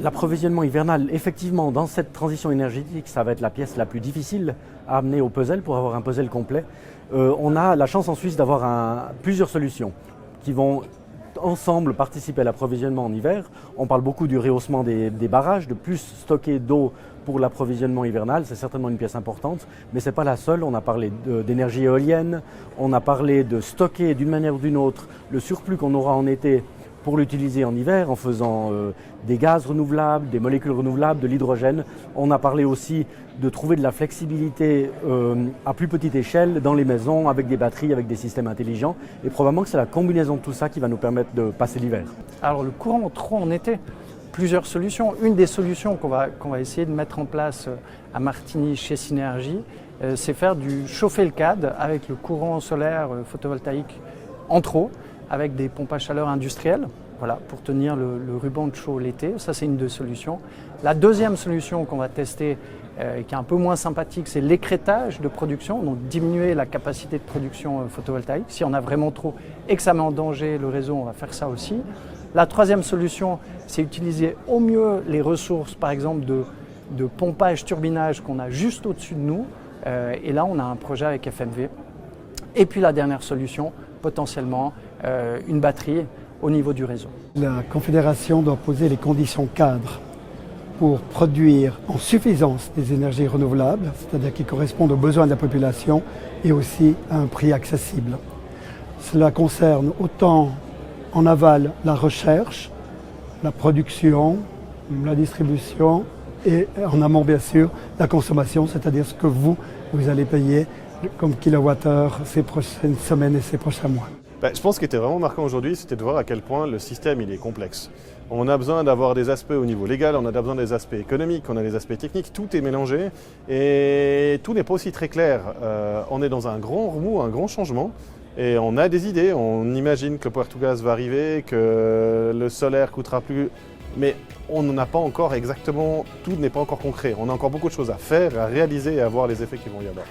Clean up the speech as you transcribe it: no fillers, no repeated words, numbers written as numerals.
L'approvisionnement hivernal, effectivement, dans cette transition énergétique, ça va être la pièce la plus difficile à amener au puzzle pour avoir un puzzle complet. On a la chance en Suisse d'avoir plusieurs solutions qui vont ensemble participer à l'approvisionnement en hiver. On parle beaucoup du rehaussement des barrages, de plus stocker d'eau pour l'approvisionnement hivernal, c'est certainement une pièce importante, mais ce n'est pas la seule. On a parlé d'énergie éolienne, on a parlé de stocker d'une manière ou d'une autre le surplus qu'on aura en été pour l'utiliser en hiver en faisant des gaz renouvelables, des molécules renouvelables, de l'hydrogène. On a parlé aussi de trouver de la flexibilité à plus petite échelle dans les maisons avec des batteries, avec des systèmes intelligents. Et probablement que c'est la combinaison de tout ça qui va nous permettre de passer l'hiver. Alors le courant trop en été, plusieurs solutions. Une des solutions qu'on va essayer de mettre en place à Martigny chez Synergie, c'est faire du chauffer le CAD avec le courant solaire photovoltaïque en trop, avec des pompes à chaleur industrielles, voilà, pour tenir le ruban de chaud l'été. Ça, c'est une des solutions. La deuxième solution qu'on va tester, qui est un peu moins sympathique, c'est l'écrêtage de production, donc diminuer la capacité de production photovoltaïque. Si on a vraiment trop et que ça met en danger le réseau, on va faire ça aussi. La troisième solution, c'est utiliser au mieux les ressources, par exemple, de pompage, turbinage qu'on a juste au-dessus de nous. Et là, on a un projet avec FMV. Et puis la dernière solution, potentiellement, une batterie au niveau du réseau. La Confédération doit poser les conditions cadres pour produire en suffisance des énergies renouvelables, c'est-à-dire qui correspondent aux besoins de la population et aussi à un prix accessible. Cela concerne autant en aval la recherche, la production, la distribution et en amont bien sûr la consommation, c'est-à-dire ce que vous allez payer comme kilowattheure ces prochaines semaines et ces prochains mois. Je pense ce qui était vraiment marquant aujourd'hui, c'était de voir à quel point le système il est complexe. On a besoin d'avoir des aspects au niveau légal, on a besoin des aspects économiques, on a des aspects techniques, tout est mélangé et tout n'est pas aussi très clair. On est dans un grand remous, un grand changement et on a des idées, on imagine que le power to gas va arriver, que le solaire coûtera plus, mais on n'en a pas encore exactement, tout n'est pas encore concret. On a encore beaucoup de choses à faire, à réaliser et à voir les effets qui vont y avoir.